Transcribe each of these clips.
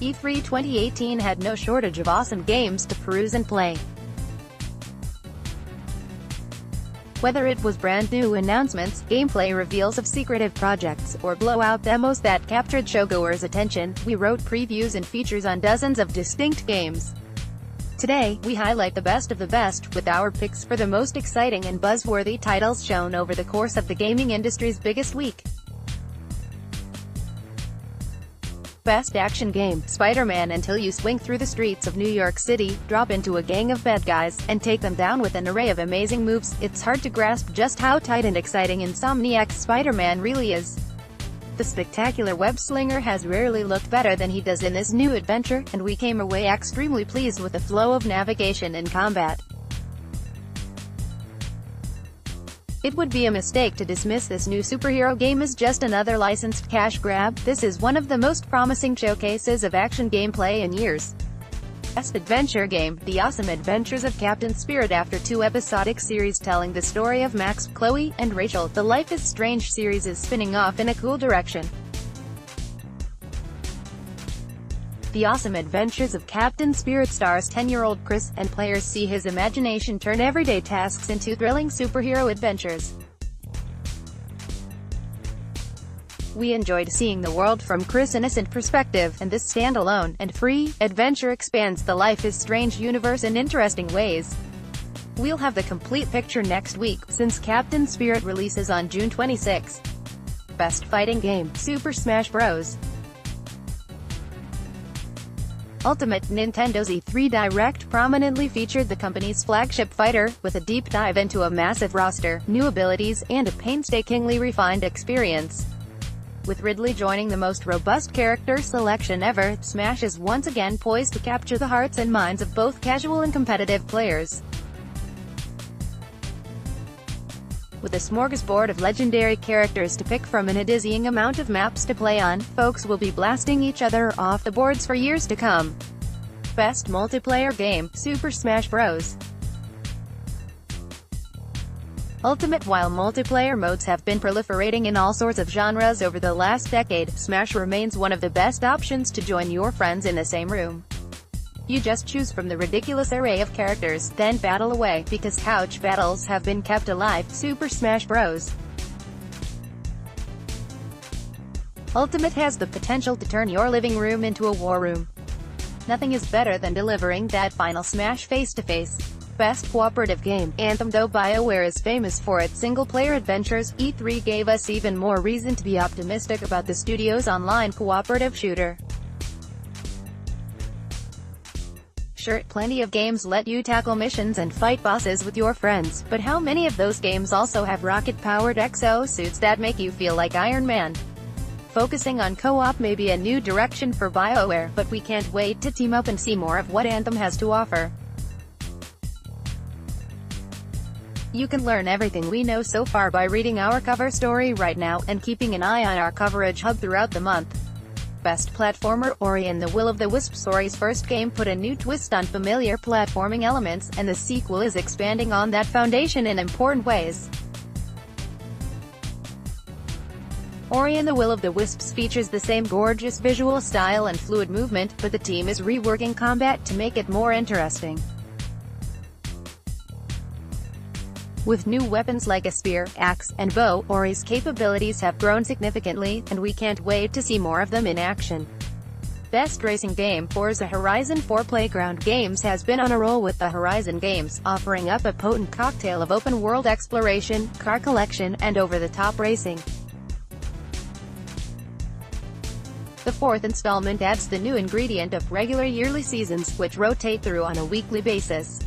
E3 2018 had no shortage of awesome games to peruse and play. Whether it was brand new announcements, gameplay reveals of secretive projects, or blowout demos that captured showgoers' attention, we wrote previews and features on dozens of distinct games. Today, we highlight the best of the best, with our picks for the most exciting and buzzworthy titles shown over the course of the gaming industry's biggest week. Best Action Game: Spider-Man. Until you swing through the streets of New York City, drop into a gang of bad guys, and take them down with an array of amazing moves, it's hard to grasp just how tight and exciting Insomniac's Spider-Man really is. The spectacular web-slinger has rarely looked better than he does in this new adventure, and we came away extremely pleased with the flow of navigation and combat. It would be a mistake to dismiss this new superhero game as just another licensed cash grab. This is one of the most promising showcases of action gameplay in years. Best Adventure Game: The Awesome Adventures of Captain Spirit. After two episodic series telling the story of Max, Chloe, and Rachel, the Life is Strange series is spinning off in a cool direction. The Awesome Adventures of Captain Spirit stars 10-year-old Chris, and players see his imagination turn everyday tasks into thrilling superhero adventures. We enjoyed seeing the world from Chris' innocent perspective, and this standalone, and free, adventure expands the Life is Strange universe in interesting ways. We'll have the complete picture next week, since Captain Spirit releases on June 26. Best Fighting Game: Super Smash Bros. Ultimate. Nintendo's E3 Direct prominently featured the company's flagship fighter, with a deep dive into a massive roster, new abilities, and a painstakingly refined experience. With Ridley joining the most robust character selection ever, Smash is once again poised to capture the hearts and minds of both casual and competitive players. With a smorgasbord of legendary characters to pick from and a dizzying amount of maps to play on, folks will be blasting each other off the boards for years to come. Best Multiplayer Game: Super Smash Bros. Ultimate. While multiplayer modes have been proliferating in all sorts of genres over the last decade, Smash remains one of the best options to join your friends in the same room. You just choose from the ridiculous array of characters, then battle away, because couch battles have been kept alive. Super Smash Bros. Ultimate has the potential to turn your living room into a war room. Nothing is better than delivering that final smash face-to-face. Best Cooperative Game: Anthem. Though BioWare is famous for its single-player adventures, E3 gave us even more reason to be optimistic about the studio's online cooperative shooter. Sure, plenty of games let you tackle missions and fight bosses with your friends, but how many of those games also have rocket-powered exosuits that make you feel like Iron Man? Focusing on co-op may be a new direction for BioWare, but we can't wait to team up and see more of what Anthem has to offer. You can learn everything we know so far by reading our cover story right now, and keeping an eye on our coverage hub throughout the month. Best Platformer: Ori and the Will of the Wisps. Ori's first game put a new twist on familiar platforming elements, and the sequel is expanding on that foundation in important ways. Ori and the Will of the Wisps features the same gorgeous visual style and fluid movement, but the team is reworking combat to make it more interesting. With new weapons like a spear, axe, and bow, Ori's capabilities have grown significantly, and we can't wait to see more of them in action. Best Racing Game: Forza Horizon 4. Playground Games has been on a roll with the Horizon games, offering up a potent cocktail of open-world exploration, car collection, and over-the-top racing. The fourth installment adds the new ingredient of regular yearly seasons, which rotate through on a weekly basis.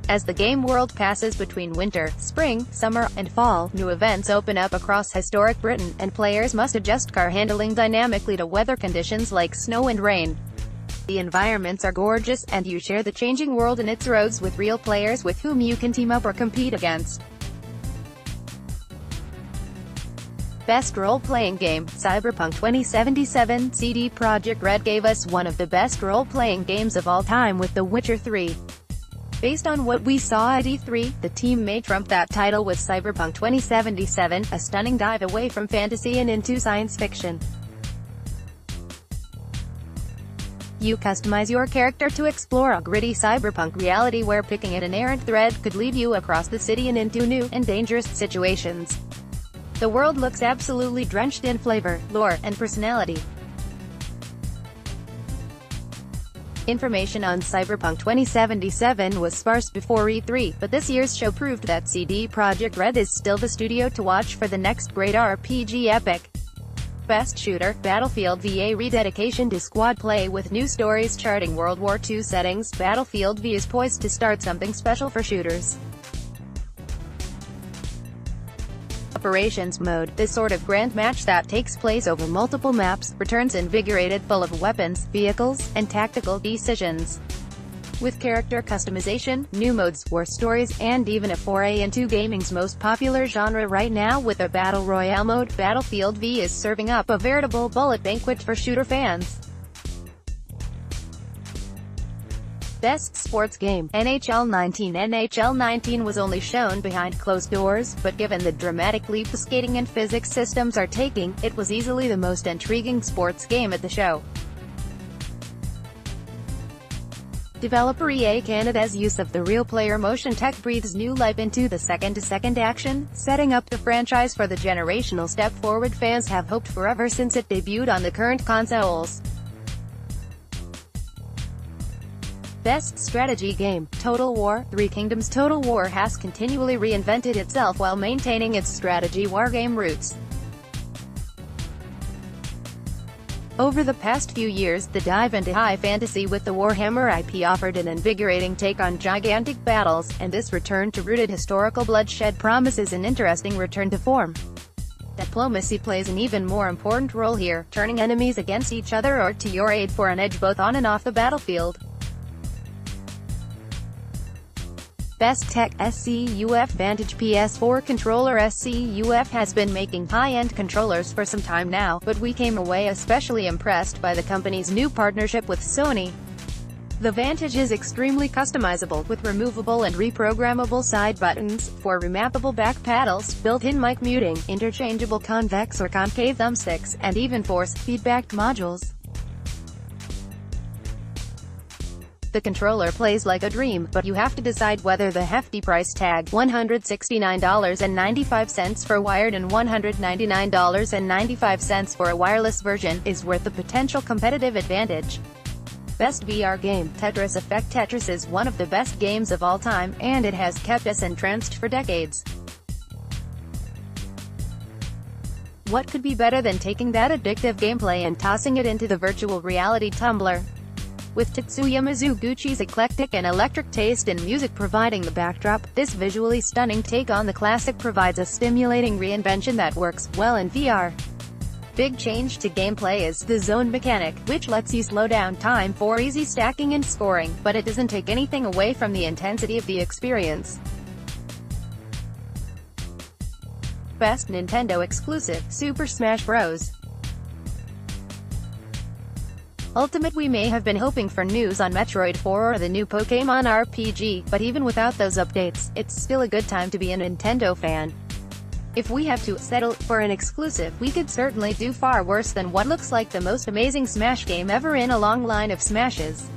As the game world passes between winter, spring, summer, and fall, new events open up across historic Britain, and players must adjust car handling dynamically to weather conditions like snow and rain. The environments are gorgeous, and you share the changing world and its roads with real players with whom you can team up or compete against. Best Role-Playing Game: Cyberpunk 2077. CD Projekt Red gave us one of the best role-playing games of all time with The Witcher 3. Based on what we saw at E3, the team may trump that title with Cyberpunk 2077, a stunning dive away from fantasy and into science fiction. You customize your character to explore a gritty cyberpunk reality where picking an errant thread could lead you across the city and into new and dangerous situations. The world looks absolutely drenched in flavor, lore, and personality. Information on Cyberpunk 2077 was sparse before E3, but this year's show proved that CD Projekt Red is still the studio to watch for the next great RPG epic. Best Shooter, Battlefield V: A rededication to squad play with new stories charting World War II settings. Battlefield V is poised to start something special for shooters. Operations Mode, this sort of grand match that takes place over multiple maps, returns invigorated, full of weapons, vehicles, and tactical decisions. With character customization, new modes, war stories, and even a foray into gaming's most popular genre right now with a Battle Royale mode, Battlefield V is serving up a veritable bullet banquet for shooter fans. Best Sports Game, NHL 19. NHL 19 was only shown behind closed doors, but given the dramatic leap the skating and physics systems are taking, it was easily the most intriguing sports game at the show. Developer EA Canada's use of the Real Player motion tech breathes new life into the second-to-second action, setting up the franchise for the generational step forward fans have hoped for ever since it debuted on the current consoles. Best Strategy Game, Total War. Three Kingdoms. Total War has continually reinvented itself while maintaining its strategy wargame roots. Over the past few years, the dive into high fantasy with the Warhammer IP offered an invigorating take on gigantic battles, and this return to rooted historical bloodshed promises an interesting return to form. Diplomacy plays an even more important role here, turning enemies against each other or to your aid for an edge both on and off the battlefield. Best Tech SCUF Vantage PS4 Controller. SCUF has been making high-end controllers for some time now, but we came away especially impressed by the company's new partnership with Sony. The Vantage is extremely customizable, with removable and reprogrammable side buttons, for remappable back paddles, built-in mic muting, interchangeable convex or concave thumbsticks, and even force feedback modules. The controller plays like a dream, but you have to decide whether the hefty price tag, $169.95 for wired and $199.95 for a wireless version, is worth the potential competitive advantage. Best VR Game, Tetris Effect. Tetris is one of the best games of all time, and it has kept us entranced for decades. What could be better than taking that addictive gameplay and tossing it into the virtual reality tumbler? With Tetsuya Mizuguchi's eclectic and electric taste in music providing the backdrop, this visually stunning take on the classic provides a stimulating reinvention that works well in VR. Big change to gameplay is the zone mechanic, which lets you slow down time for easy stacking and scoring, but it doesn't take anything away from the intensity of the experience. Best Nintendo Exclusive, Super Smash Bros. Ultimate. We may have been hoping for news on Metroid 4 or the new Pokémon RPG, but even without those updates, it's still a good time to be a Nintendo fan. If we have to settle for an exclusive, we could certainly do far worse than what looks like the most amazing Smash game ever in a long line of smashes.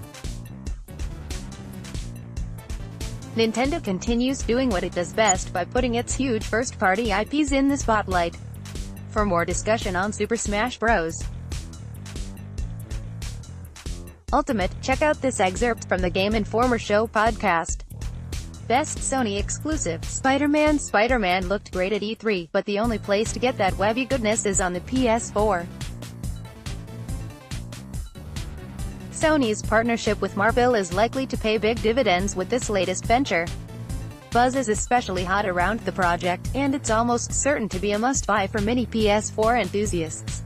Nintendo continues doing what it does best by putting its huge first-party IPs in the spotlight. For more discussion on Super Smash Bros. Ultimate, check out this excerpt from the Game Informer Show podcast. Best Sony Exclusive, Spider-Man. Spider-Man looked great at E3, but the only place to get that webby goodness is on the PS4. Sony's partnership with Marvel is likely to pay big dividends with this latest venture. Buzz is especially hot around the project, and it's almost certain to be a must-buy for many PS4 enthusiasts.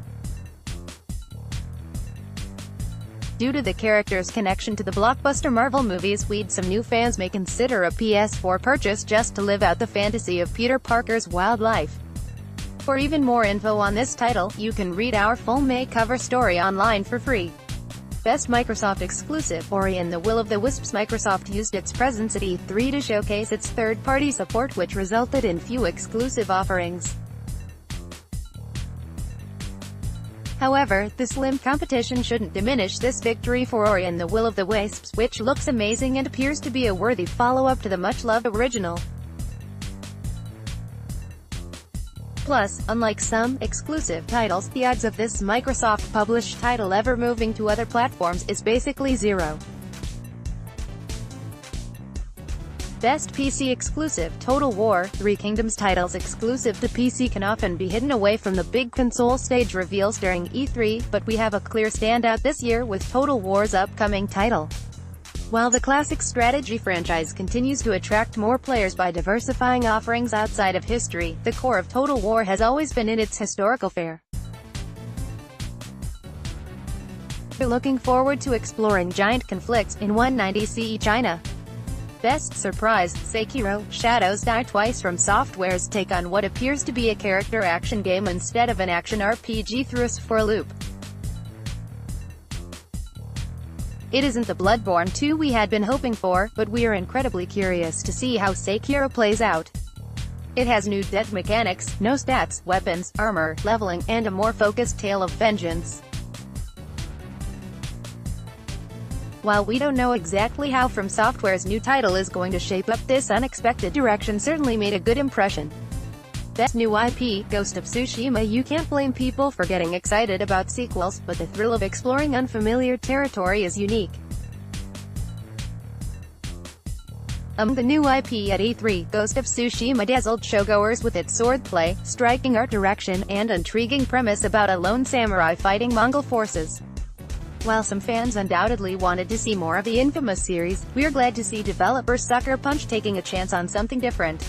Due to the character's connection to the blockbuster Marvel movies, some new fans may consider a PS4 purchase just to live out the fantasy of Peter Parker's wild life. For even more info on this title, you can read our full May cover story online for free. Best Microsoft Exclusive, Ori and the Will of the Wisps. Microsoft used its presence at E3 to showcase its third-party support, which resulted in few exclusive offerings. However, the slim competition shouldn't diminish this victory for Ori and the Will of the Wisps, which looks amazing and appears to be a worthy follow-up to the much-loved original. Plus, unlike some exclusive titles, the odds of this Microsoft-published title ever moving to other platforms is basically zero. Best PC exclusive, Total War. Three Kingdoms titles exclusive to PC can often be hidden away from the big console stage reveals during E3, but we have a clear standout this year with Total War's upcoming title. While the classic strategy franchise continues to attract more players by diversifying offerings outside of history, the core of Total War has always been in its historical fare. We're looking forward to exploring giant conflicts in 190 CE China. Best surprise, Sekiro: Shadows Die Twice from Software's take on what appears to be a character action game instead of an action RPG threw us for a loop. It isn't the Bloodborne 2 we had been hoping for, but we are incredibly curious to see how Sekiro plays out. It has new death mechanics, no stats, weapons, armor, leveling, and a more focused tale of vengeance. While we don't know exactly how From Software's new title is going to shape up, this unexpected direction certainly made a good impression. Best new IP, Ghost of Tsushima. You can't blame people for getting excited about sequels, but the thrill of exploring unfamiliar territory is unique. The new IP at E3, Ghost of Tsushima dazzled showgoers with its swordplay, striking art direction, and intriguing premise about a lone samurai fighting Mongol forces. While some fans undoubtedly wanted to see more of the infamous series, we're glad to see developer Sucker Punch taking a chance on something different.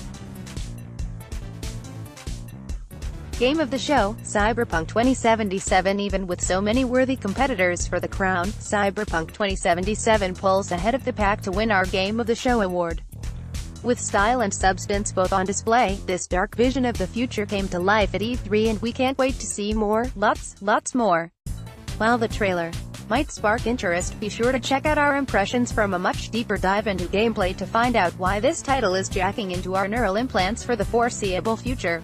Game of the show, Cyberpunk 2077. Even with so many worthy competitors for the crown, Cyberpunk 2077 pulls ahead of the pack to win our Game of the Show award. With style and substance both on display, this dark vision of the future came to life at E3 and we can't wait to see more, lots more. While the trailer might spark interest, be sure to check out our impressions from a much deeper dive into gameplay to find out why this title is jacking into our neural implants for the foreseeable future.